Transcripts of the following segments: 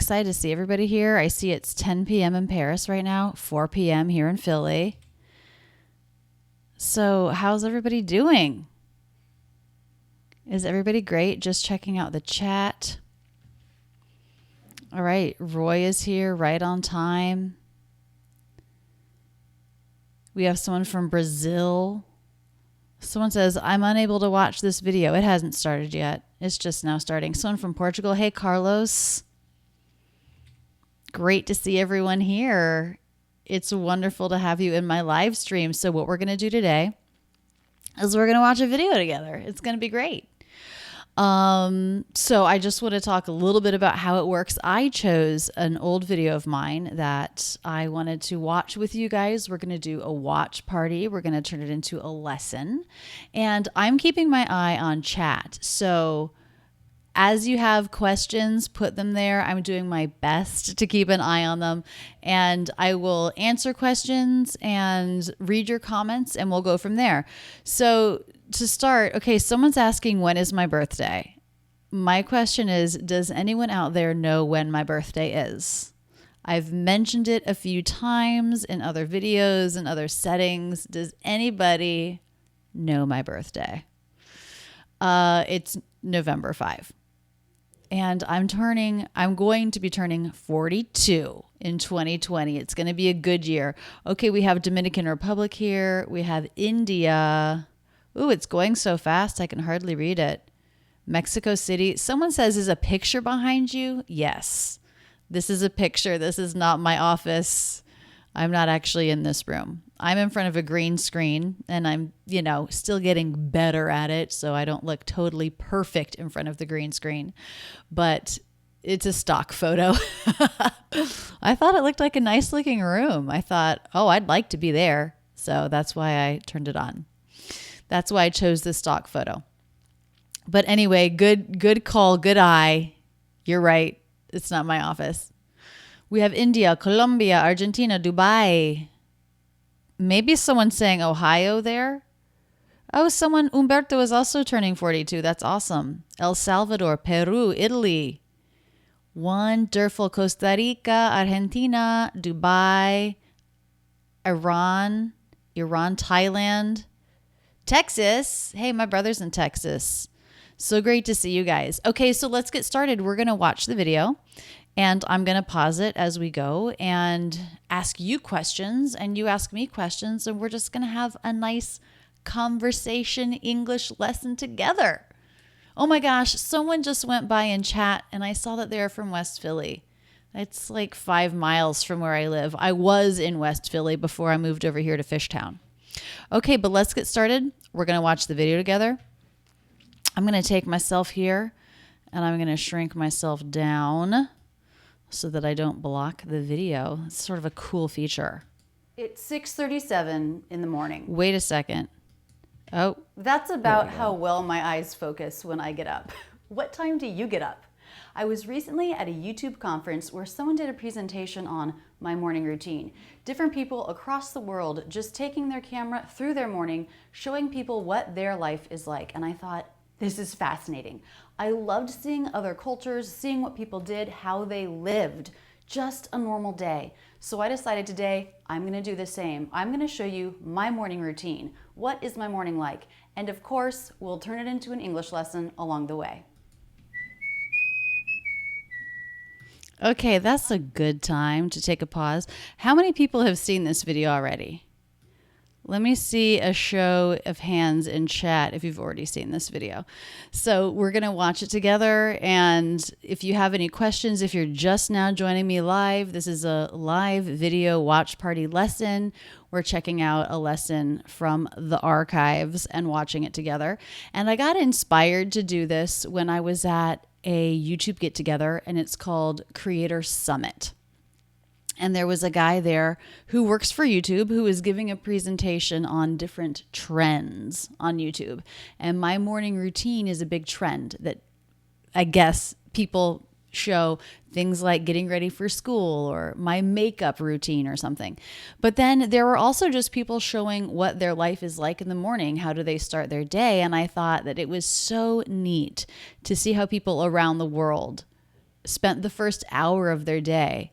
excited to see everybody here. I see it's 10 p.m. in Paris right now, 4 p.m. here in Philly. So how's everybody doing? Is everybody great? Just checking out the chat. All right, Roy is here right on time. We have someone from Brazil. Someone says, I'm unable to watch this video. It hasn't started yet. It's just now starting. Someone from Portugal. Hey, Carlos. Great to see everyone here. It's wonderful to have you in my live stream. So what we're going to do today is we're going to watch a video together. It's going to be great. So I just want to talk a little bit about how it works. I chose an old video of mine that I wanted to watch with you guys. We're going to do a watch party. We're going to turn it into a lesson, and I'm keeping my eye on chat. So as you have questions, put them there. I'm doing my best to keep an eye on them, and I will answer questions and read your comments, and we'll go from there. So to start, okay, someone's asking, when is my birthday? My question is, does anyone out there know when my birthday is? I've mentioned it a few times in other videos and other settings. Does anybody know my birthday? It's November 5. And I'm going to be turning 42 in 2020. It's going to be a good year. Okay, we have Dominican Republic here. We have India. Ooh, it's going so fast, I can hardly read it. Mexico City. Someone says, is a picture behind you? Yes. This is a picture. This is not my office. I'm not actually in this room. I'm in front of a green screen, and I'm, still getting better at it, so I don't look totally perfect in front of the green screen. But it's a stock photo. I thought it looked like a nice looking room. I thought, I'd like to be there. So that's why I turned it on. That's why I chose this stock photo. But anyway, good call, good eye. You're right. It's not my office. We have India, Colombia, Argentina, Dubai. Maybe someone's saying Ohio there. Oh, Umberto is also turning 42. That's awesome. El Salvador, Peru, Italy. Wonderful. Costa Rica, Argentina, Dubai, Iran, Thailand. Texas. Hey, my brother's in Texas. So great to see you guys. Okay, so let's get started. We're going to watch the video, and I'm going to pause it as we go and ask you questions, and you ask me questions, and we're just going to have a nice conversation English lesson together. Oh my gosh, someone just went by in chat, and I saw that they're from West Philly. It's like 5 miles from where I live. I was in West Philly before I moved over here to Fishtown. Okay, but let's get started. We're going to watch the video together. I'm going to take myself here, and I'm going to shrink myself down so that I don't block the video. It's sort of a cool feature. It's 6:37 in the morning. Wait a second. Oh. That's about how well my eyes focus when I get up. What time do you get up? I was recently at a YouTube conference where someone did a presentation on my morning routine. Different people across the world just taking their camera through their morning, showing people what their life is like. And I thought, this is fascinating. I loved seeing other cultures, seeing what people did, how they lived, just a normal day. So I decided today I'm going to do the same. I'm going to show you my morning routine. What is my morning like? And of course, we'll turn it into an English lesson along the way. Okay, that's a good time to take a pause. How many people have seen this video already? Let me see a show of hands in chat if you've already seen this video. So we're going to watch it together. And if you have any questions, if you're just now joining me live, this is a live video watch party lesson. We're checking out a lesson from the archives and watching it together. And I got inspired to do this when I was at a YouTube get together, and it's called Creator Summit. And there was a guy there who works for YouTube who was giving a presentation on different trends on YouTube. And my morning routine is a big trend that I guess people show, things like getting ready for school or my makeup routine or something. But then there were also just people showing what their life is like in the morning. How do they start their day? And I thought that it was so neat to see how people around the world spent the first hour of their day.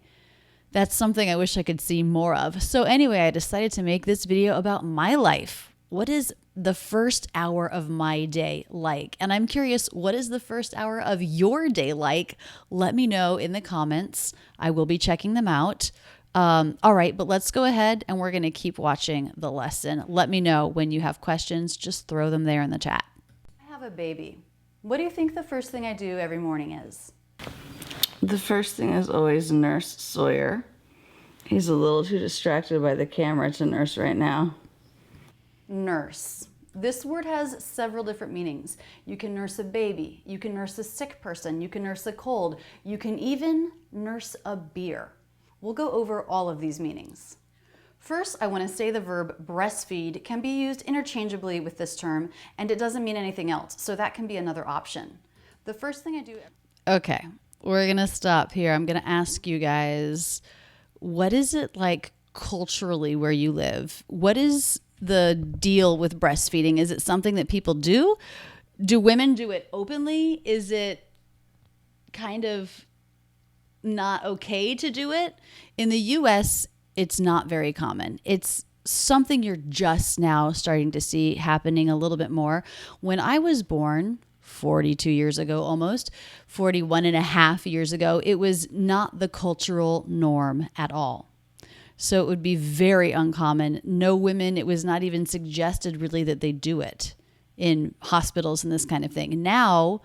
That's something I wish I could see more of. So anyway, I decided to make this video about my life. What is the first hour of my day like? And I'm curious, what is the first hour of your day like? Let me know in the comments. I will be checking them out. All right, but let's go ahead and we're going to keep watching the lesson. Let me know when you have questions. Just throw them there in the chat. I have a baby. What do you think the first thing I do every morning is? The first thing is always nurse Sawyer. He's a little too distracted by the camera to nurse right now. Nurse. This word has several different meanings. You can nurse a baby, you can nurse a sick person, you can nurse a cold, you can even nurse a beer. We'll go over all of these meanings. First, I want to say the verb breastfeed can be used interchangeably with this term, and it doesn't mean anything else, so that can be another option. The first thing I do... Okay, we're going to stop here. I'm going to ask you guys, what is it like culturally where you live? What is the deal with breastfeeding? Is it something that people do? Do women do it openly? Is it kind of not okay to do it? In the US, it's not very common. It's something you're just now starting to see happening a little bit more. When I was born 42 years ago, almost 41 and a half years ago, it was not the cultural norm at all. So it would be very uncommon. No women, it was not even suggested really that they do it in hospitals and this kind of thing. Now,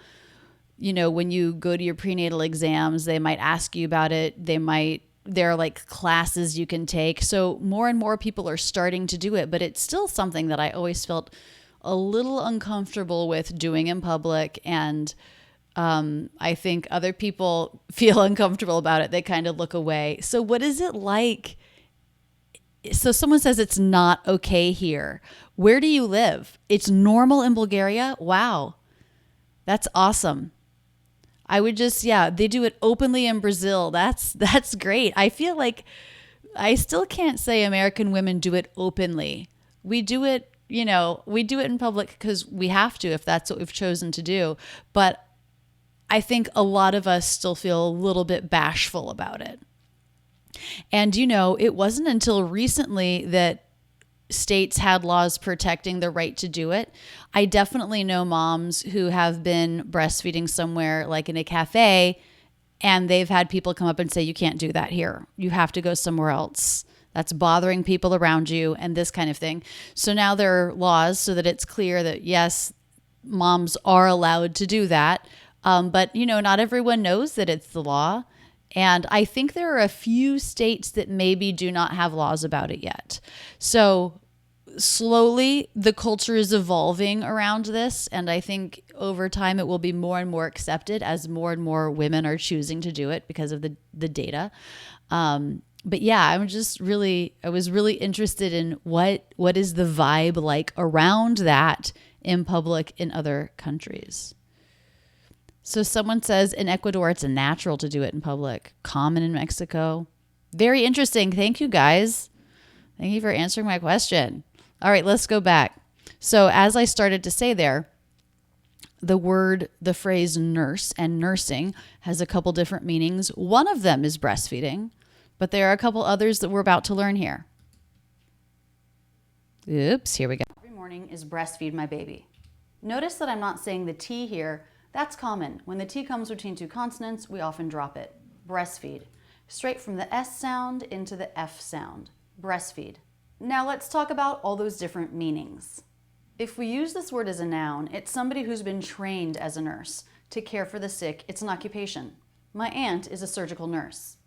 you know, when you go to your prenatal exams, they might ask you about it. There are like classes you can take. So more and more people are starting to do it, but it's still something that I always felt a little uncomfortable with doing in public. And I think other people feel uncomfortable about it. They kind of look away. So what is it like? So someone says it's not okay here. Where do you live? It's normal in Bulgaria? Wow. That's awesome. I would just, they do it openly in Brazil. That's great. I feel like I still can't say American women do it openly. We do it, we do it in public because we have to, if that's what we've chosen to do. But I think a lot of us still feel a little bit bashful about it. And, it wasn't until recently that states had laws protecting the right to do it. I definitely know moms who have been breastfeeding somewhere like in a cafe, and they've had people come up and say, you can't do that here. You have to go somewhere else. That's bothering people around you and this kind of thing. So now there are laws so that it's clear that, yes, moms are allowed to do that. But, not everyone knows that it's the law. And I think there are a few states that maybe do not have laws about it yet. So slowly the culture is evolving around this. And I think over time it will be more and more accepted as more and more women are choosing to do it because of the data. But yeah, I was really interested in what is the vibe like around that in public in other countries. So someone says in Ecuador, it's a natural to do it in public. Common in Mexico. Very interesting. Thank you, guys. Thank you for answering my question. All right, let's go back. So as I started to say there, the phrase nurse and nursing has a couple different meanings. One of them is breastfeeding, but there are a couple others that we're about to learn here. Oops, here we go. Every morning is breastfeed my baby. Notice that I'm not saying the T here. That's common. When the T comes between two consonants, we often drop it. Breastfeed. Straight from the S sound into the F sound. Breastfeed. Now let's talk about all those different meanings. If we use this word as a noun, it's somebody who's been trained as a nurse. To care for the sick, it's an occupation. My aunt is a surgical nurse.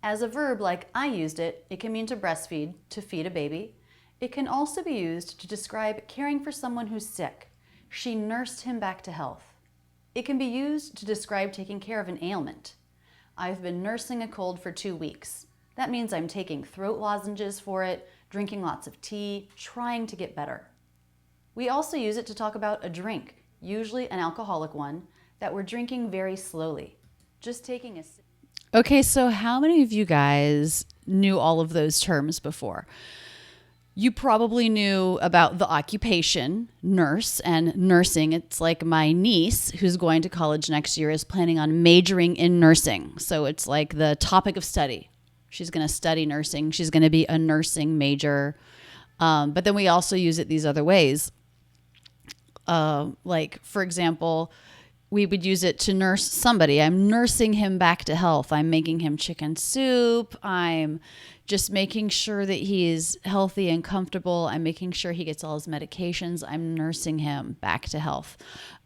As a verb, like I used it, it can mean to breastfeed, to feed a baby. It can also be used to describe caring for someone who's sick. She nursed him back to health. It can be used to describe taking care of an ailment. I've been nursing a cold for 2 weeks. That means I'm taking throat lozenges for it, drinking lots of tea, trying to get better. We also use it to talk about a drink, usually an alcoholic one, that we're drinking very slowly. Just taking a sip. Okay, so how many of you guys knew all of those terms before? You probably knew about the occupation nurse and nursing. It's like my niece who's going to college next year is planning on majoring in nursing. So it's like the topic of study. She's going to study nursing. She's going to be a nursing major. But then we also use it these other ways. Like, for example, we would use it to nurse somebody. I'm nursing him back to health. I'm making him chicken soup. I'm just making sure that he's healthy and comfortable. I'm making sure he gets all his medications. I'm nursing him back to health.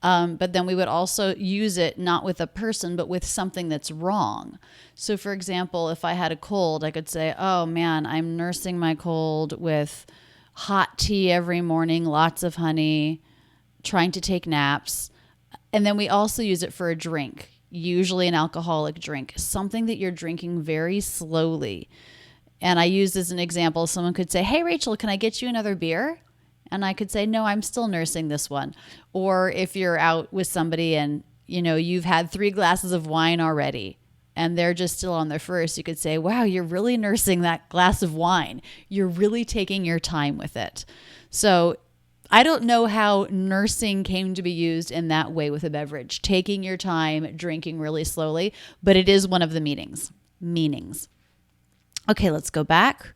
But then we would also use it not with a person, but with something that's wrong. So, for example, if I had a cold, I could say, oh man, I'm nursing my cold with hot tea every morning, lots of honey, trying to take naps. And then we also use it for a drink, usually an alcoholic drink, something that you're drinking very slowly. And I use as an example, someone could say, hey, Rachel, can I get you another beer? And I could say, no, I'm still nursing this one. Or if you're out with somebody and, you've had 3 glasses of wine already and they're just still on their first, you could say, wow, you're really nursing that glass of wine. You're really taking your time with it. So I don't know how nursing came to be used in that way with a beverage, taking your time, drinking really slowly, but it is one of the meanings. Okay, let's go back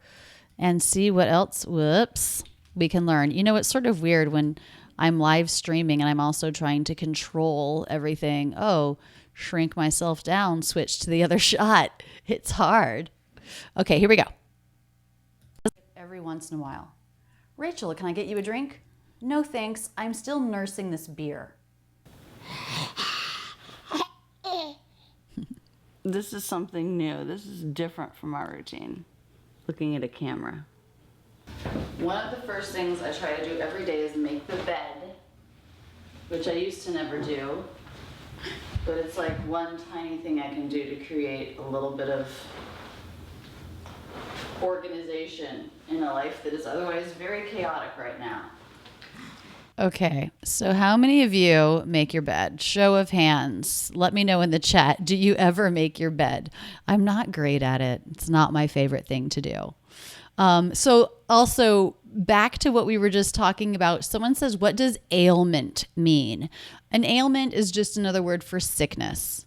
and see what else, we can learn. It's sort of weird when I'm live streaming and I'm also trying to control everything. Oh, shrink myself down, switch to the other shot. It's hard. Okay, here we go. Every once in a while. Rachel, can I get you a drink? No, thanks. I'm still nursing this beer. This is something new. This is different from our routine. Looking at a camera. One of the first things I try to do every day is make the bed, which I used to never do. But it's like one tiny thing I can do to create a little bit of organization in a life that is otherwise very chaotic right now. Okay, so how many of you make your bed? Show of hands. Let me know in the chat. Do you ever make your bed? I'm not great at it. It's not my favorite thing to do. So also back to what we were just talking about, someone says, what does ailment mean? An ailment is just another word for sickness.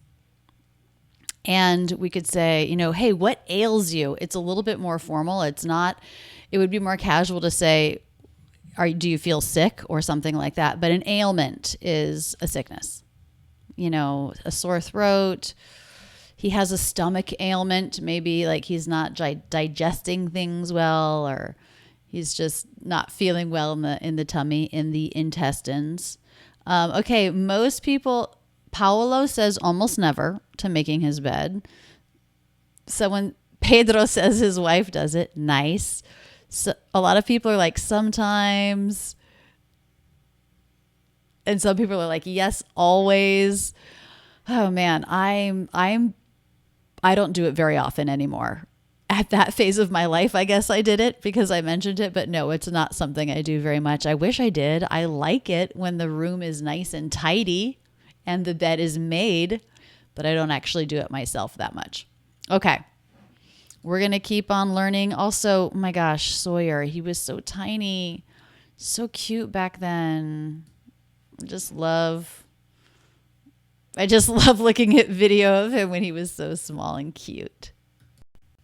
And we could say, hey, what ails you? It's a little bit more formal. It would be more casual to say, do you feel sick or something like that? But an ailment is a sickness, a sore throat. He has a stomach ailment, maybe like he's not digesting things well, or he's just not feeling well in the tummy, in the intestines. Okay, most people, Paolo says almost never to making his bed. Pedro says his wife does it. Nice. So a lot of people are like sometimes, and some people are like yes, always. Oh man, I don't do it very often anymore. At that phase of my life, I guess I did it because I mentioned it, but no, it's not something I do very much. I wish I did. I like it when the room is nice and tidy and the bed is made, but I don't actually do it myself that much. Okay. We're going to keep on learning. Also, my gosh, Sawyer, he was so tiny, so cute back then. I just love looking at video of him when he was so small and cute.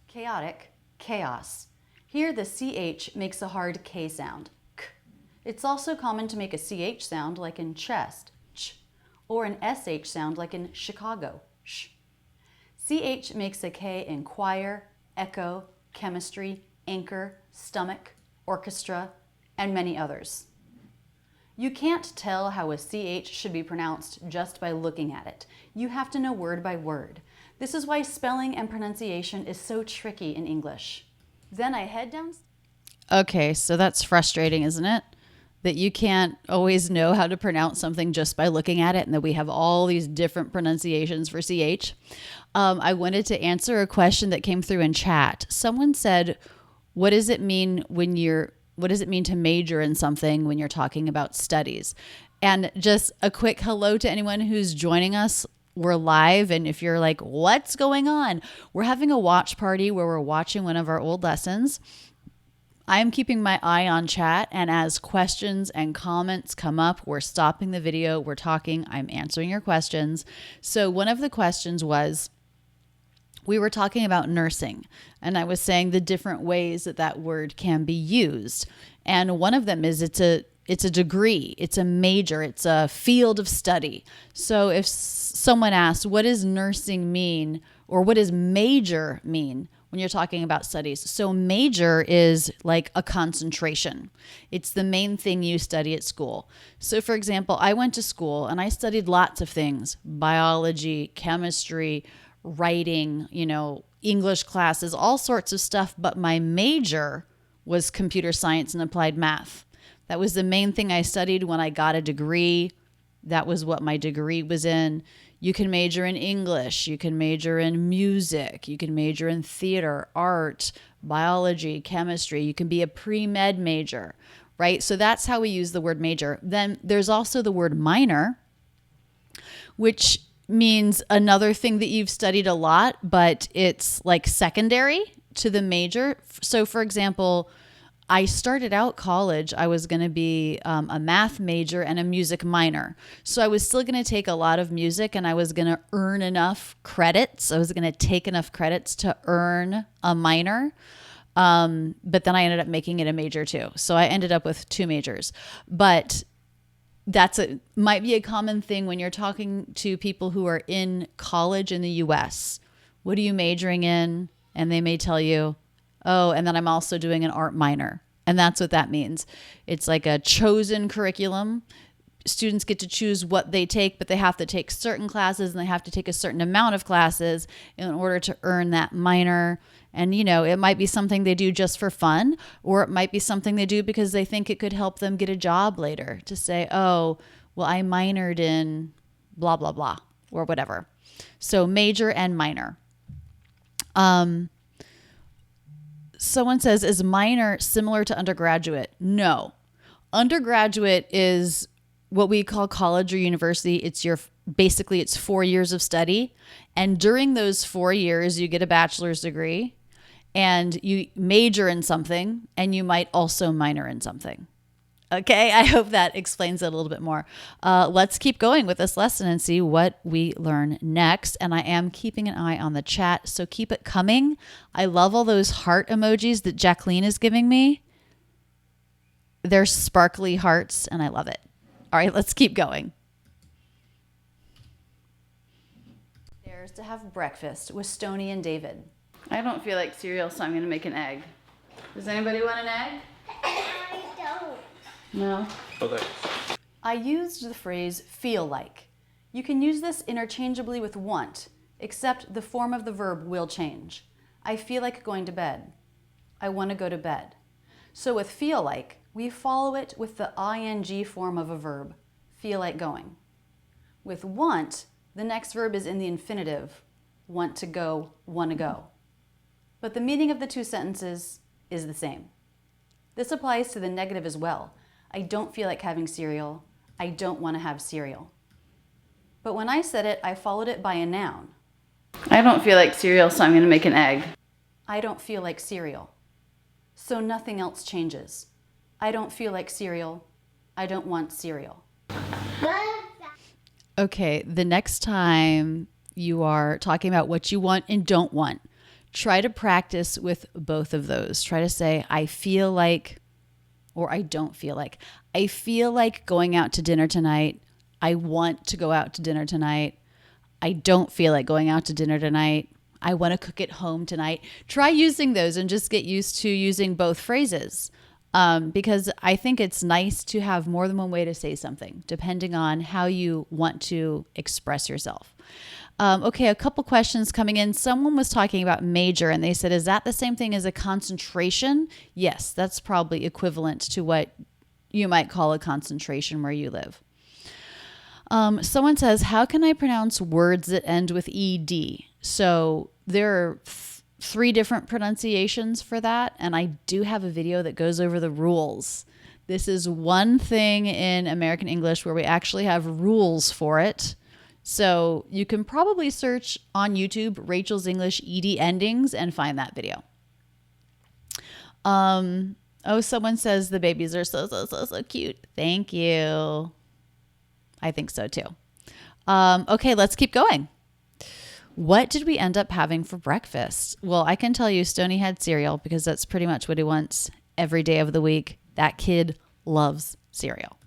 Chaotic, chaos. Here the CH makes a hard K sound. K. It's also common to make a CH sound like in chest, ch, or an SH sound like in Chicago, sh. CH makes a K in choir, echo, chemistry, anchor, stomach, orchestra, and many others. You can't tell how a CH should be pronounced just by looking at it. You have to know word by word. This is why spelling and pronunciation is so tricky in English. Then I head down. Okay, so that's frustrating, isn't it? That you can't always know how to pronounce something just by looking at it, and that we have all these different pronunciations for CH. I wanted to answer a question that came through in chat. Someone said, what does it mean to major in something when you're talking about studies? And just a quick hello to anyone who's joining us. We're live, and if you're like, what's going on? We're having a watch party where we're watching one of our old lessons. I'm keeping my eye on chat, and as questions and comments come up, we're stopping the video, we're talking, I'm answering your questions. So one of the questions was, we were talking about nursing, and I was saying the different ways that that word can be used. And one of them is it's a degree, it's a major, it's a field of study. So if someone asks, what does nursing mean, or what does major mean when you're talking about studies? So major is like a concentration. It's the main thing you study at school. So for example, I went to school and I studied lots of things: biology, chemistry, writing, English classes, all sorts of stuff. But my major was computer science and applied math. That was the main thing I studied when I got a degree. That was what my degree was in. You can major in English. You can major in music. You can major in theater, art, biology, chemistry. You can be a pre-med major, right? So that's how we use the word major. Then there's also the word minor, which means another thing that you've studied a lot, but it's like secondary to the major. So for example, I started out college, I was going to be a math major and a music minor. So I was still going to take a lot of music, and I was going to earn enough credits. I was going to take enough credits to earn a minor. But then I ended up making it a major too. So I ended up with 2 majors. But might be a common thing when you're talking to people who are in college in the US. What are you majoring in? And they may tell you, oh, and then I'm also doing an art minor. And that's what that means. It's like a chosen curriculum. Students get to choose what they take, but they have to take certain classes and they have to take a certain amount of classes in order to earn that minor. And, it might be something they do just for fun, or it might be something they do because they think it could help them get a job later, to say, oh, well, I minored in blah, blah, blah, or whatever. So major and minor. Someone says, is minor similar to undergraduate? No. Undergraduate is what we call college or university. Basically it's 4 years of study. And during those 4 years, you get a bachelor's degree and you major in something, and you might also minor in something. Okay, I hope that explains it a little bit more. Let's keep going with this lesson and see what we learn next. And I am keeping an eye on the chat, so keep it coming. I love all those heart emojis that Jacqueline is giving me. They're sparkly hearts, and I love it. All right, let's keep going. There's to have breakfast with Stoney and David. I don't feel like cereal, so I'm going to make an egg. Does anybody want an egg? I don't. No? Okay. I used the phrase feel like. You can use this interchangeably with want, except the form of the verb will change. I feel like going to bed. I want to go to bed. So with feel like, we follow it with the ing form of a verb, feel like going. With want, the next verb is in the infinitive, want to go, want to go. But the meaning of the 2 sentences is the same. This applies to the negative as well. I don't feel like having cereal. I don't want to have cereal. But when I said it, I followed it by a noun. I don't feel like cereal, so I'm going to make an egg. I don't feel like cereal. So nothing else changes. I don't feel like cereal. I don't want cereal. Okay, the next time you are talking about what you want and don't want, try to practice with both of those. Try to say, I feel like, or I don't feel like. I feel like going out to dinner tonight. I want to go out to dinner tonight. I don't feel like going out to dinner tonight. I want to cook at home tonight. Try using those and just get used to using both phrases. Because I think it's nice to have more than one way to say something, depending on how you want to express yourself. Okay, a couple questions coming in. Someone was talking about major, and they said, is that the same thing as a concentration? Yes, that's probably equivalent to what you might call a concentration where you live. Someone says, how can I pronounce words that end with ed? So there are 3 different pronunciations for that, and I do have a video that goes over the rules. This is one thing in American English where we actually have rules for it. So you can probably search on YouTube Rachel's English ED endings and find that video. Oh, someone says the babies are so cute. Thank you. I think so too. Okay, let's keep going. What did we end up having for breakfast? Well, I can tell you Stoney had cereal because that's pretty much what he wants every day of the week. That kid loves cereal.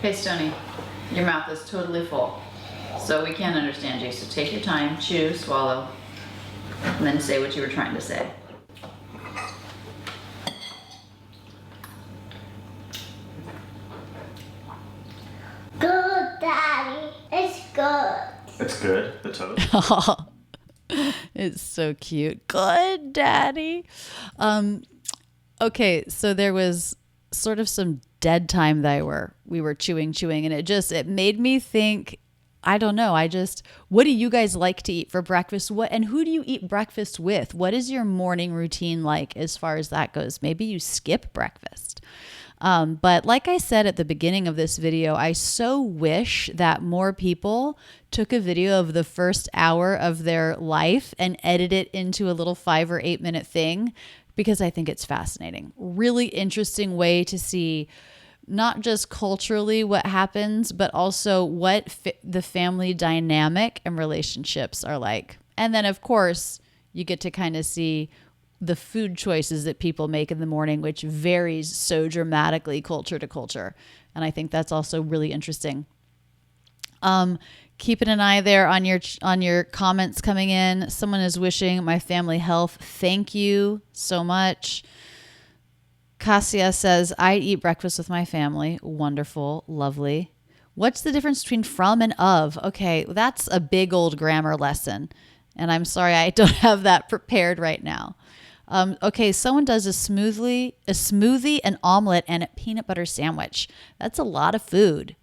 Hey, Stoney, your mouth is totally full. So we can't understand you. So take your time, chew, swallow, and then say what you were trying to say. Good, Daddy. It's good. It's good, the toast. It's so cute. Good, Daddy. Okay, so there was sort of some dead time that we were chewing, and it made me think, I don't know. What do you guys like to eat for breakfast? And who do you eat breakfast with? What is your morning routine like as far as that goes? Maybe you skip breakfast. But like I said at the beginning of this video, I so wish that more people took a video of the first hour of their life and edit it into a little 5 or 8 minute thing, because I think it's fascinating. Really interesting way to see not just culturally what happens, but also what the family dynamic and relationships are like. And then, of course, you get to kind of see the food choices that people make in the morning, which varies so dramatically culture to culture. And I think that's also really interesting. Keeping an eye there on your comments coming in. Someone is wishing my family health. Thank you so much. Cassia says, I eat breakfast with my family. Wonderful. Lovely. What's the difference between from and of? Okay, that's a big old grammar lesson. And I'm sorry I don't have that prepared right now. Okay, someone does a smoothie, an omelet, and a peanut butter sandwich. That's a lot of food.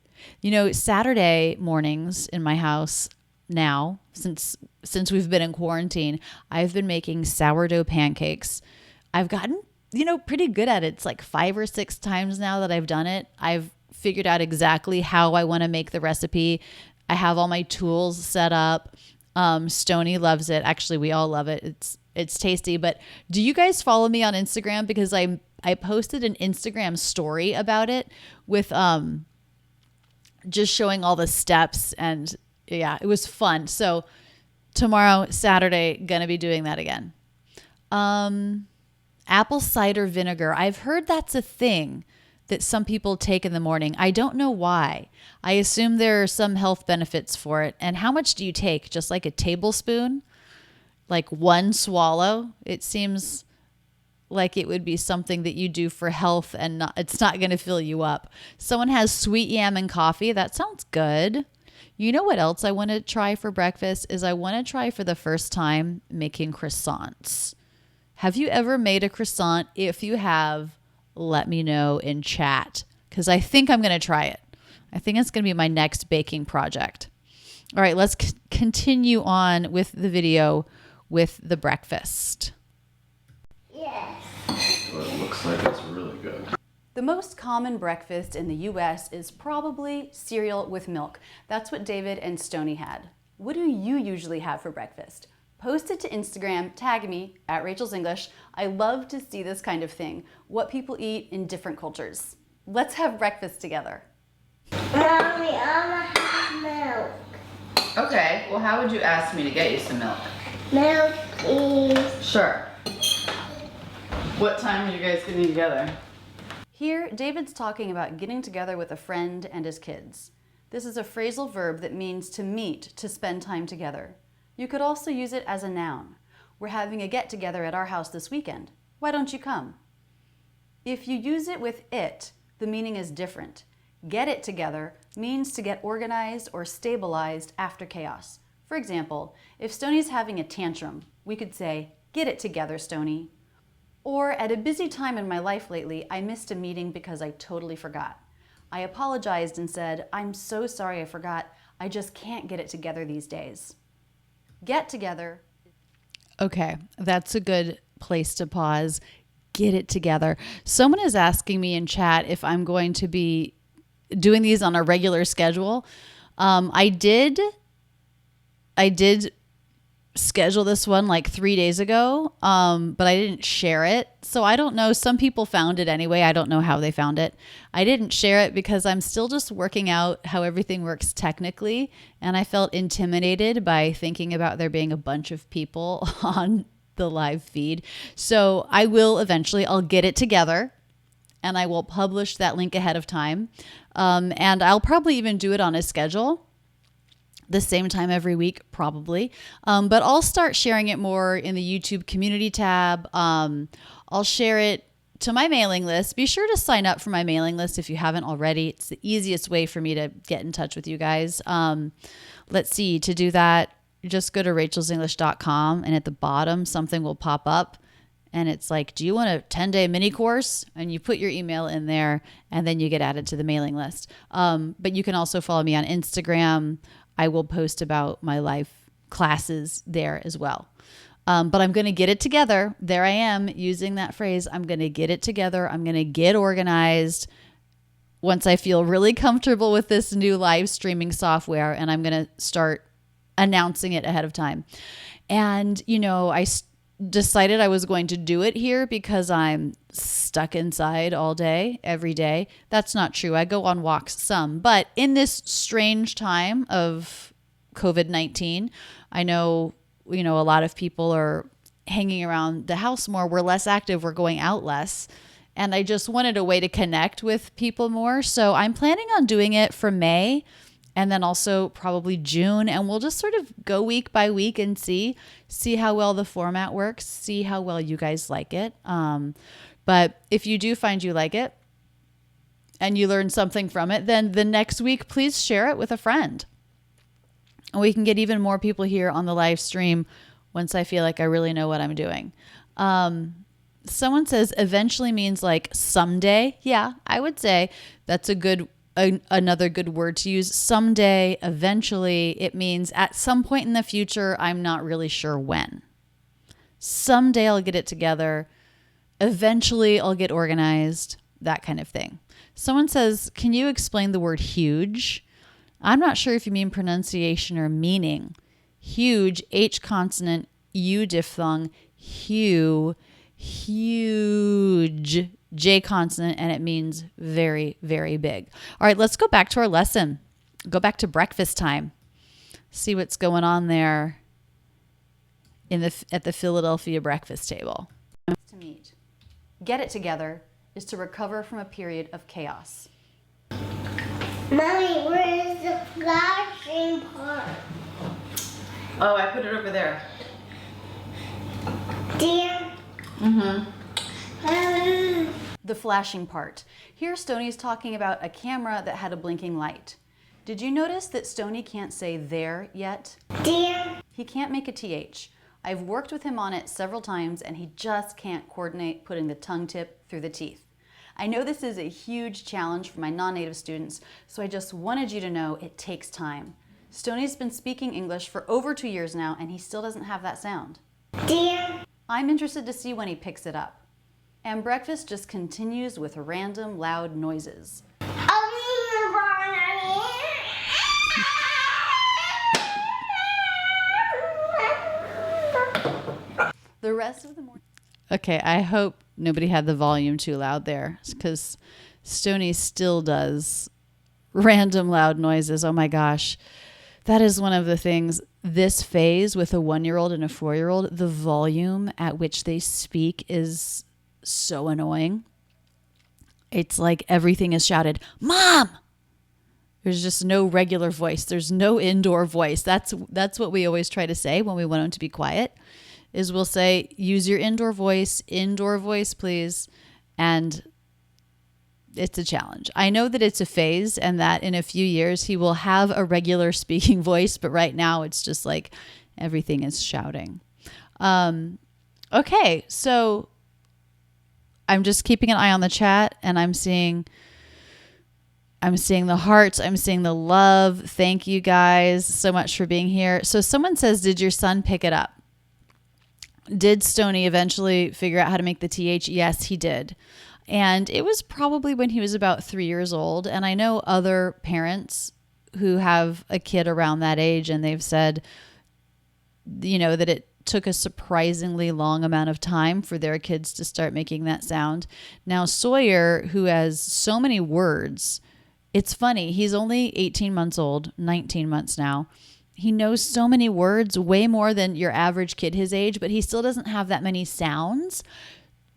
You know, Saturday mornings in my house now, since we've been in quarantine, I've been making sourdough pancakes. I've gotten, pretty good at it. It's like 5 or 6 times now that I've done it. I've figured out exactly how I want to make the recipe. I have all my tools set up. Stoney loves it. Actually, we all love it. It's tasty. But do you guys follow me on Instagram? Because I posted an Instagram story about it with just showing all the steps, and yeah, it was fun. So tomorrow, Saturday, gonna be doing that again. Apple cider vinegar. I've heard that's a thing that some people take in the morning. I don't know why. I assume there are some health benefits for it. And how much do you take? Just like a tablespoon? Like 1 swallow? It seems like it would be something that you do for health, and it's not going to fill you up. Someone has sweet yam and coffee. That sounds good. You know what else I want to try for breakfast is I want to try for the first time making croissants. Have you ever made a croissant? If you have, let me know in chat, because I think I'm going to try it. I think it's going to be my next baking project. All right, let's continue on with the video with the breakfast. Yes. Well, it looks like it's really good. The most common breakfast in the US is probably cereal with milk. That's what David and Stoney had. What do you usually have for breakfast? Post it to Instagram, tag me at Rachel's English. I love to see this kind of thing, what people eat in different cultures. Let's have breakfast together. Mommy, I want to have milk. Okay, well, how would you ask me to get you some milk? Milk, please. Sure. What time are you guys getting together? Here, David's talking about getting together with a friend and his kids. This is a phrasal verb that means to meet, to spend time together. You could also use it as a noun. We're having a get-together at our house this weekend. Why don't you come? If you use it with it, the meaning is different. Get it together means to get organized or stabilized after chaos. For example, if Stoney's having a tantrum, we could say, "Get it together, Stoney." Or, at a busy time in my life lately, I missed a meeting because I totally forgot. I apologized and said, "I'm so sorry I forgot. I just can't get it together these days." Get together. Okay, that's a good place to pause. Get it together. Someone is asking me in chat if I'm going to be doing these on a regular schedule. I did schedule this one like 3 days ago, but I didn't share it. So I don't know. Some people found it anyway. I don't know how they found it. I didn't share it because I'm still just working out how everything works technically. And I felt intimidated by thinking about there being a bunch of people on the live feed. So I will eventually, I'll get it together and I will publish that link ahead of time. And I'll probably even do it on a schedule the same time every week, probably. But I'll start sharing it more in the YouTube community tab. I'll share it to my mailing list. Be sure to sign up for my mailing list if you haven't already. It's the easiest way for me to get in touch with you guys. Let's see, to do that, just go to rachelsenglish.com and at the bottom, something will pop up. And it's like, do you want a 10-day mini course? And you put your email in there and then you get added to the mailing list. But you can also follow me on Instagram. I will post about my live classes there as well. But I'm going to get it together. There I am using that phrase. I'm going to get it together. I'm going to get organized once I feel really comfortable with this new live streaming software, and I'm going to start announcing it ahead of time. And, you know, I decided I was going to do it here because I'm stuck inside all day, every day. That's not true. I go on walks some, but in this strange time of COVID-19, I know, you know, a lot of people are hanging around the house more. We're less active. We're going out less. And I just wanted a way to connect with people more. So I'm planning on doing it for May and then also probably June. And we'll just sort of go week by week and see how well the format works, see how well you guys like it. But if you do find you like it and you learn something from it, then the next week, please share it with a friend. And we can get even more people here on the live stream once I feel like I really know what I'm doing. Someone says eventually means like someday. Yeah, I would say that's another good word to use. Someday, eventually, it means at some point in the future. I'm not really sure when. Someday I'll get it together. Eventually I'll get organized, that kind of thing. Someone says, can you explain the word huge? I'm not sure if you mean pronunciation or meaning. Huge, H consonant, U diphthong, huge, J consonant, and it means very, very big. All right, let's go back to our lesson. Go back to breakfast time. See what's going on there at the Philadelphia breakfast table. To meet. Get it together is to recover from a period of chaos. Mommy, where is the flashing part? Oh, I put it over there. Dear. The flashing part. Here Stoney is talking about a camera that had a blinking light. Did you notice that Stoney can't say there yet? Dear. He can't make a TH. I've worked with him on it several times and he just can't coordinate putting the tongue tip through the teeth. I know this is a huge challenge for my non-native students, so I just wanted you to know it takes time. Stoney's been speaking English for over 2 years now and he still doesn't have that sound. Dear. I'm interested to see when he picks it up. And breakfast just continues with random loud noises. The rest of the morning. Okay, I hope nobody had the volume too loud there because Stoney still does random loud noises. Oh my gosh. That is one of the things, this phase with a 1-year-old and a 4-year-old, the volume at which they speak is so annoying. It's like everything is shouted, Mom! There's just no regular voice. There's no indoor voice. That's what we always try to say when we want them to be quiet, is we'll say, use your indoor voice, please. And it's a challenge. I know that it's a phase and that in a few years he will have a regular speaking voice, but right now it's just like everything is shouting. Okay, so I'm just keeping an eye on the chat and I'm seeing the hearts. I'm seeing the love. Thank you guys so much for being here. So someone says, did your son pick it up? Did Stoney eventually figure out how to make the TH? Yes, he did. And it was probably when he was about 3 years old. And I know other parents who have a kid around that age and they've said that it took a surprisingly long amount of time for their kids to start making that sound. Now, Sawyer, who has so many words, it's funny. He's only 18 months old, 19 months now. He knows so many words, way more than your average kid his age, but he still doesn't have that many sounds.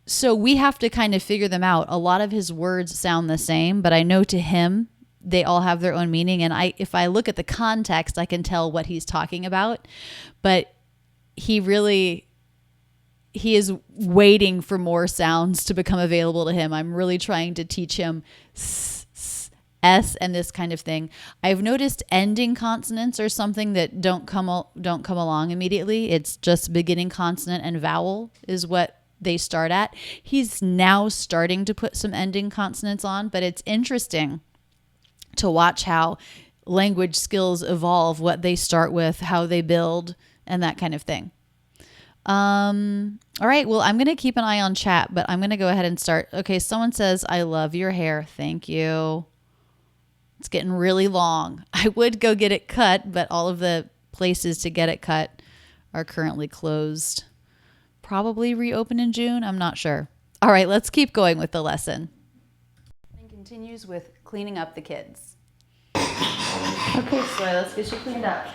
So we have to kind of figure them out. A lot of his words sound the same, but I know to him, they all have their own meaning. And if I look at the context, I can tell what he's talking about. But he is waiting for more sounds to become available to him. I'm really trying to teach him S and this kind of thing. I've noticed ending consonants are something that don't come along immediately. It's just beginning consonant and vowel is what they start at. He's now starting to put some ending consonants on, but it's interesting to watch how language skills evolve, what they start with, how they build, and that kind of thing. All right. Well, I'm going to keep an eye on chat, but I'm going to go ahead and start. Okay. Someone says, I love your hair. Thank you. It's getting really long. I would go get it cut, but all of the places to get it cut are currently closed. Probably reopen in June. I'm not sure. All right, let's keep going with the lesson. And continues with cleaning up the kids. Okay, so let's get you cleaned up.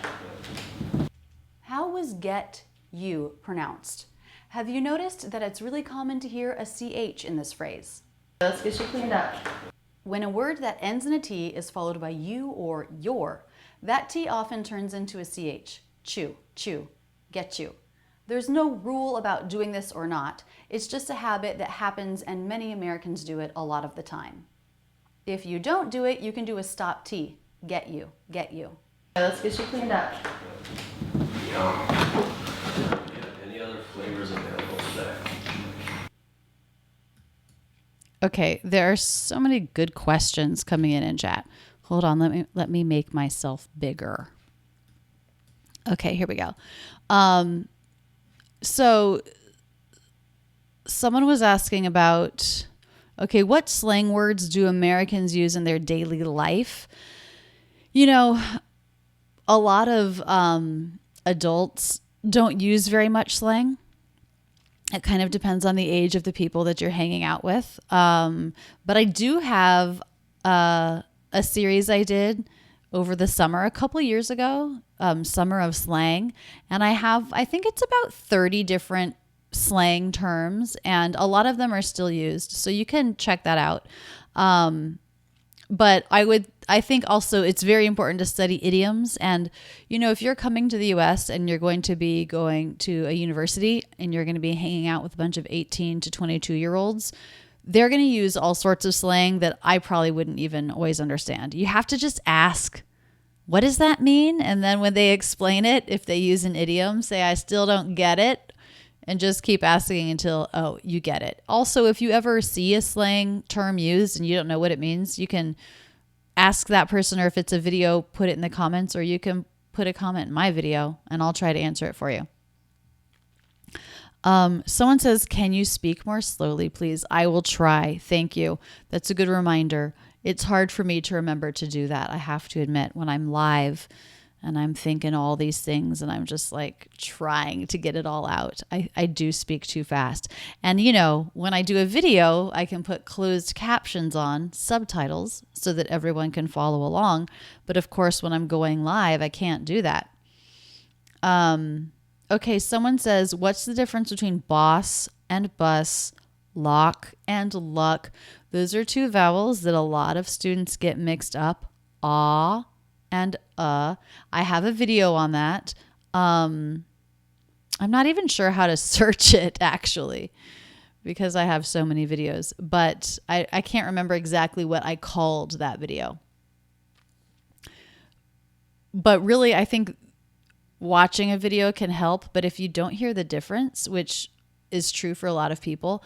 How was get you pronounced? Have you noticed that it's really common to hear a CH in this phrase? Let's get you cleaned up. When a word that ends in a T is followed by you or your, that T often turns into a CH. Chew, chew, get you. There's no rule about doing this or not. It's just a habit that happens and many Americans do it a lot of the time. If you don't do it, you can do a stop T. Get you, get you. Let's get you cleaned up. Any other flavors available today? Okay, there are so many good questions coming in chat. Hold on, let me make myself bigger. Okay, here we go. So someone was asking about, okay, what slang words do Americans use in their daily life? A lot of adults don't use very much slang. It kind of depends on the age of the people that you're hanging out with. But I do have a series I did over the summer a couple years ago, Summer of Slang. And I think it's about 30 different slang terms, and a lot of them are still used. So you can check that out. But I think also it's very important to study idioms. And, if you're coming to the US and you're going to be going to a university and you're going to be hanging out with a bunch of 18 to 22-year-olds, they're going to use all sorts of slang that I probably wouldn't even always understand. You have to just ask, what does that mean? And then when they explain it, if they use an idiom, say, I still don't get it. And just keep asking until, oh, you get it. Also, if you ever see a slang term used and you don't know what it means, you can ask that person, or if it's a video, put it in the comments, or you can put a comment in my video and I'll try to answer it for you. Someone says, can you speak more slowly, please? I will try. Thank you. That's a good reminder. It's hard for me to remember to do that. I have to admit, when I'm live and I'm thinking all these things and I'm just like trying to get it all out, I do speak too fast. And when I do a video, I can put closed captions on, subtitles, so that everyone can follow along. But of course, when I'm going live, I can't do that. Okay, someone says, what's the difference between boss and bus, lock and luck? Those are two vowels that a lot of students get mixed up. Ah and I have a video on that. I'm not even sure how to search it, actually, because I have so many videos. But I can't remember exactly what I called that video. But really, I think watching a video can help, but if you don't hear the difference, which is true for a lot of people,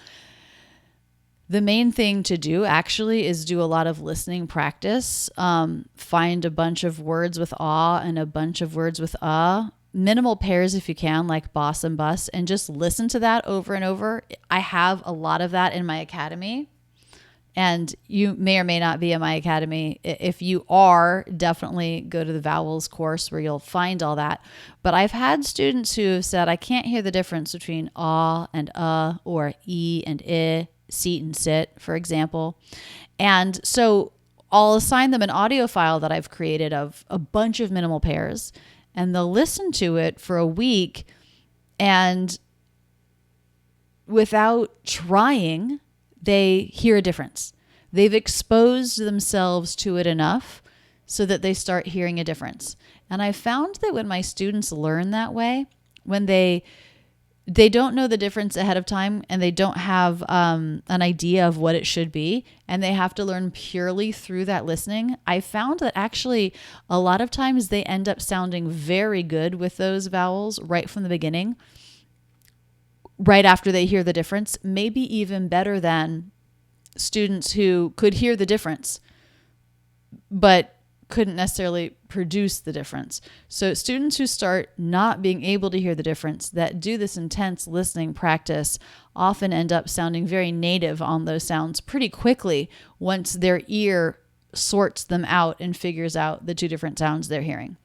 the main thing to do actually is do a lot of listening practice. Find a bunch of words with ah and a bunch of words with minimal pairs if you can, like boss and bus, and just listen to that over and over. I have a lot of that in my academy, And you may or may not be in my academy. If you are, definitely go to the vowels course where you'll find all that. But I've had students who have said, I can't hear the difference between ah and or e and I, seat and sit, for example. And so I'll assign them an audio file that I've created of a bunch of minimal pairs, and they'll listen to it for a week, and without trying, they hear a difference. They've exposed themselves to it enough so that they start hearing a difference. And I found that when my students learn that way, when they don't know the difference ahead of time and they don't have an idea of what it should be, and they have to learn purely through that listening, I found that actually a lot of times they end up sounding very good with those vowels right from the beginning, right after they hear the difference, maybe even better than students who could hear the difference but couldn't necessarily produce the difference. So students who start not being able to hear the difference, that do this intense listening practice, often end up sounding very native on those sounds pretty quickly once their ear sorts them out and figures out the two different sounds they're hearing.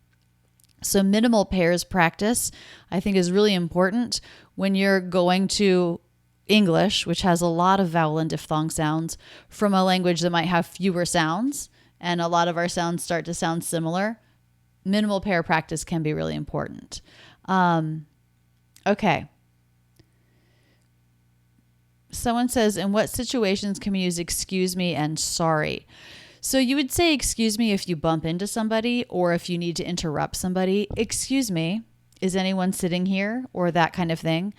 So minimal pairs practice, I think, is really important when you're going to English, which has a lot of vowel and diphthong sounds, from a language that might have fewer sounds, and a lot of our sounds start to sound similar. Minimal pair practice can be really important. Okay. Someone says, in what situations can we use excuse me and sorry? So you would say excuse me if you bump into somebody or if you need to interrupt somebody. Excuse me, is anyone sitting here? Or that kind of thing.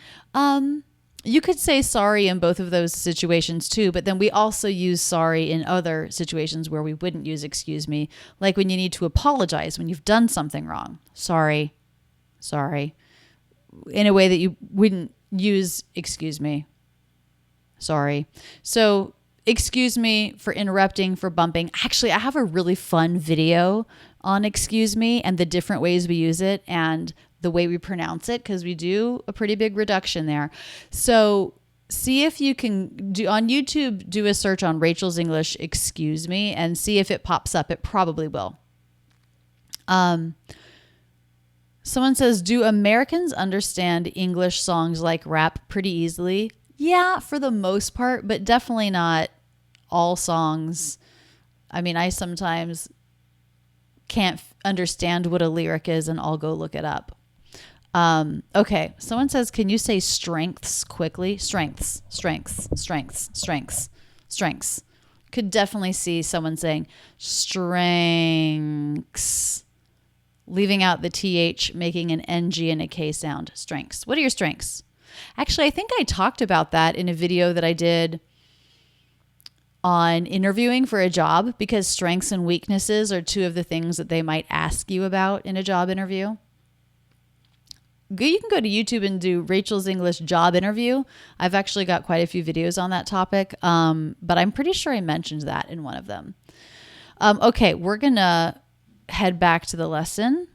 You could say sorry in both of those situations too, but then we also use sorry in other situations where we wouldn't use excuse me, like when you need to apologize when you've done something wrong. Sorry, in a way that you wouldn't use excuse me. Sorry. So excuse me for interrupting, for bumping. Actually, I have a really fun video on excuse me and the different ways we use it and the way we pronounce it, because we do a pretty big reduction there. So see if you can do on YouTube, do a search on Rachel's English excuse me and see if it pops up. It probably will. Someone says, do Americans understand English songs like rap pretty easily? Yeah, for the most part, but definitely not all songs. I mean, I sometimes can't understand what a lyric is, and I'll go look it up. Okay, someone says, can you say strengths quickly? Strengths. Could definitely see someone saying strengths, leaving out the TH, making an NG and a K sound. Strengths. What are your strengths? Actually, I think I talked about that in a video that I did on interviewing for a job, because strengths and weaknesses are two of the things that they might ask you about in a job interview. You can go to YouTube and do Rachel's English job interview. I've actually got quite a few videos on that topic, but I'm pretty sure I mentioned that in one of them. Okay, we're going to head back to the lesson.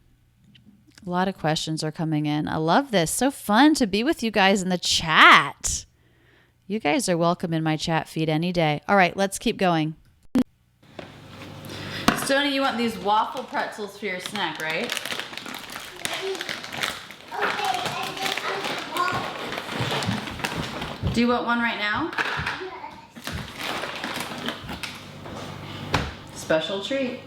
A lot of questions are coming in. I love this. So fun to be with you guys in the chat. You guys are welcome in my chat feed any day. All right, let's keep going. Stoney, you want these waffle pretzels for your snack, right? Do you want one right now? Special treat.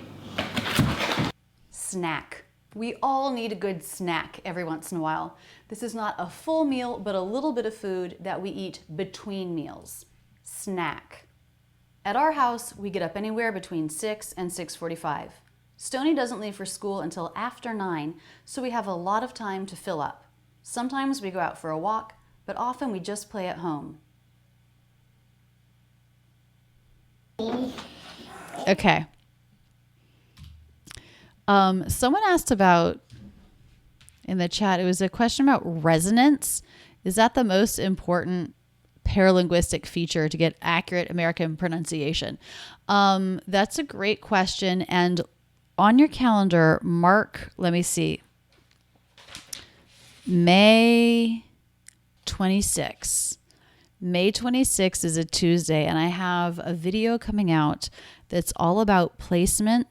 Snack. We all need a good snack every once in a while. This is not a full meal, but a little bit of food that we eat between meals. Snack. At our house, we get up anywhere between 6 and 6:45. Stoney doesn't leave for school until after 9, so we have a lot of time to fill up. Sometimes we go out for a walk, but often we just play at home. Okay. Someone asked about, in the chat, it was a question about resonance. Is that the most important paralinguistic feature to get accurate American pronunciation? That's a great question. And on your calendar, mark, let me see, May 26th. May 26th is a Tuesday, and I have a video coming out that's all about placement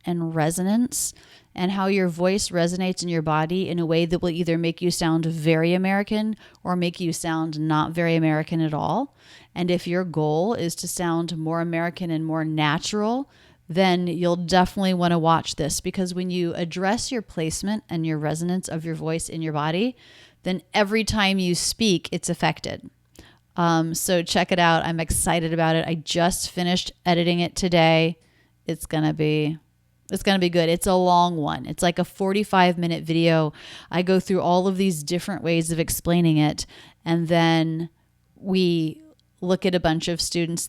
and resonance and how your voice resonates in your body in a way that will either make you sound very American or make you sound not very American at all. And if your goal is to sound more American and more natural, then you'll definitely want to watch this, because when you address your placement and your resonance of your voice in your body, then every time you speak, it's affected. So check it out. I'm excited about it. I just finished editing it today. It's going to be good. It's a long one. It's like a 45-minute video. I go through all of these different ways of explaining it. And then we look at a bunch of videos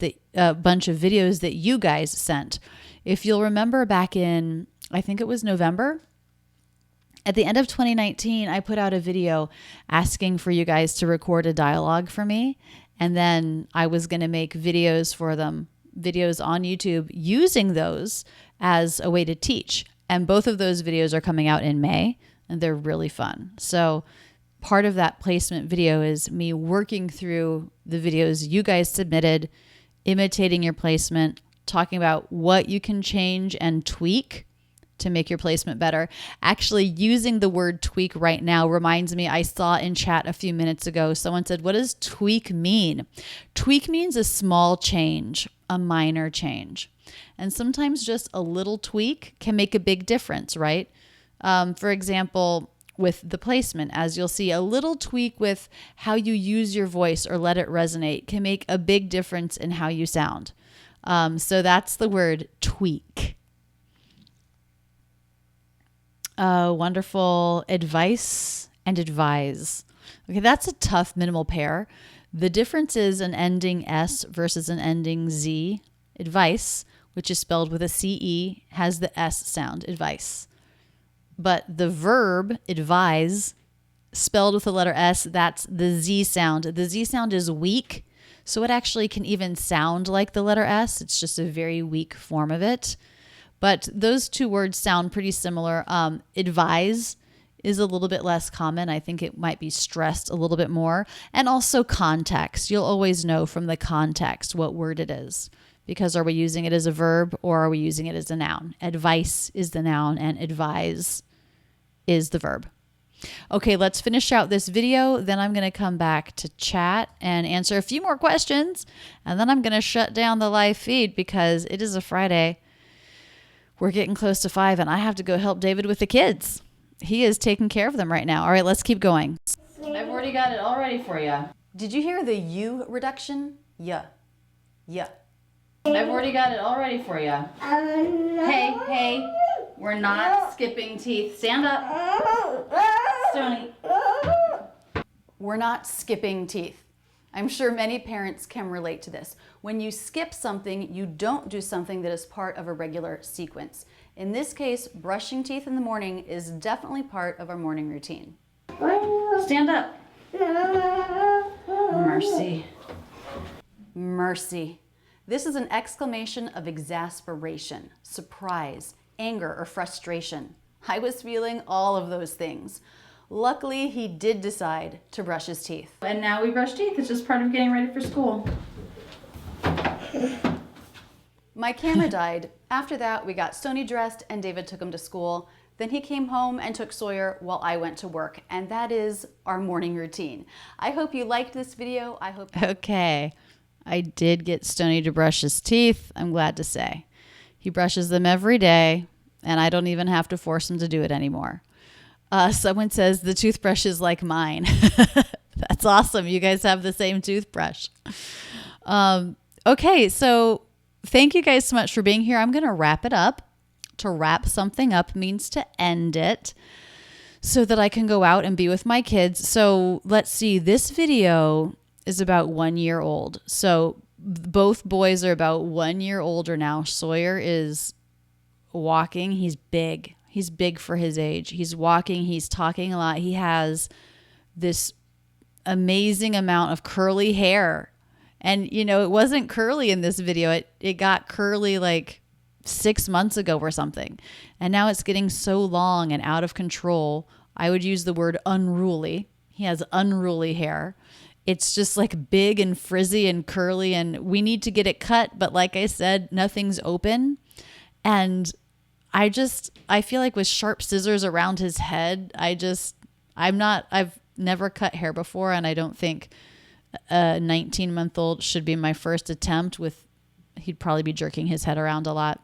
that you guys sent. If you'll remember back in, I think it was November, at the end of 2019, I put out a video asking for you guys to record a dialogue for me. And then I was going to make videos for them, videos on YouTube using those as a way to teach. And both of those videos are coming out in May, and they're really fun. So part of that placement video is me working through the videos you guys submitted, imitating your placement, talking about what you can change and tweak to make your placement better. Actually, using the word tweak right now reminds me, I saw in chat a few minutes ago, someone said, what does tweak mean? Tweak means a small change, a minor change. And sometimes just a little tweak can make a big difference, right? For example, with the placement, as you'll see, a little tweak with how you use your voice or let it resonate can make a big difference in how you sound. So that's the word tweak. Wonderful. Advice and advise. Okay, that's a tough minimal pair. The difference is an ending S versus an ending Z. Advice, which is spelled with a CE, has the S sound, advice. But the verb advise, spelled with the letter S, that's the Z sound. The Z sound is weak, so it actually can even sound like the letter S. It's just a very weak form of it. But those two words sound pretty similar. Advise is a little bit less common. I think it might be stressed a little bit more. And also context. You'll always know from the context what word it is. Because are we using it as a verb or are we using it as a noun? Advice is the noun and advise is the verb. Okay, let's finish out this video. Then I'm going to come back to chat and answer a few more questions. And then I'm going to shut down the live feed because it is a Friday. We're getting close to 5 and I have to go help David with the kids. He is taking care of them right now. All right, let's keep going. I've already got it all ready for you. Did you hear the U reduction? Yeah. Yeah. I've already got it all ready for you. Hey, we're not skipping teeth. Stand up. Stoney. We're not skipping teeth. I'm sure many parents can relate to this. When you skip something, you don't do something that is part of a regular sequence. In this case, brushing teeth in the morning is definitely part of our morning routine. Stand up. Mercy. Mercy. This is an exclamation of exasperation, surprise, anger, or frustration. I was feeling all of those things. Luckily, he did decide to brush his teeth. And now we brush teeth. It's just part of getting ready for school. My camera died. After that, we got Stoney dressed and David took him to school. Then he came home and took Sawyer while I went to work. And that is our morning routine. I hope you liked this video. Okay. I did get Stoney to brush his teeth, I'm glad to say. He brushes them every day, and I don't even have to force him to do it anymore. Someone says the toothbrush is like mine. That's awesome. You guys have the same toothbrush. Okay, so thank you guys so much for being here. I'm going to wrap it up. To wrap something up means to end it so that I can go out and be with my kids. So let's see. This video is about 1 year old. So both boys are about 1 year older now. Sawyer is walking. He's big. He's big for his age. He's walking. He's talking a lot. He has this amazing amount of curly hair. And, you know, it wasn't curly in this video. It got curly like 6 months ago or something. And now it's getting so long and out of control. I would use the word unruly. He has unruly hair. it's just like big and frizzy and curly, and we need to get it cut. But like I said, nothing's open. And I feel like with sharp scissors around his head, I've never cut hair before. And I don't think a 19-month-old should be my first attempt he'd probably be jerking his head around a lot.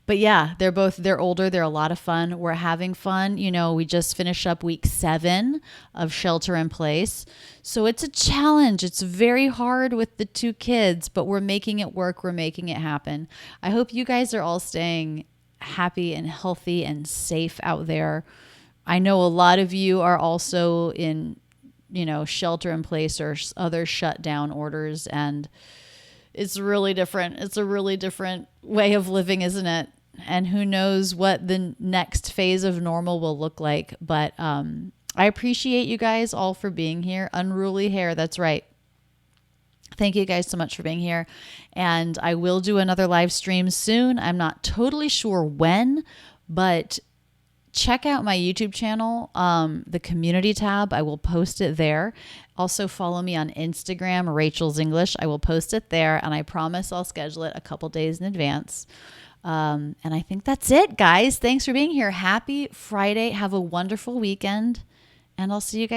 But yeah, they're older. They're a lot of fun. We're having fun. We just finished up week 7 of shelter in place. So it's a challenge. It's very hard with the 2 kids, but we're making it work. We're making it happen. I hope you guys are all staying happy and healthy and safe out there. I know a lot of you are also in, shelter in place or other shutdown orders, and it's really different. It's a really different way of living, isn't it? And who knows what the next phase of normal will look like. But I appreciate you guys all for being here. Unruly hair, that's right. Thank you guys so much for being here. And I will do another live stream soon. I'm not totally sure when, but check out my YouTube channel, the community tab. I will post it there. Also follow me on Instagram, Rachel's English. I will post it there, and I promise I'll schedule it a couple days in advance. And I think that's it, guys. Thanks for being here. Happy Friday. Have a wonderful weekend, and I'll see you guys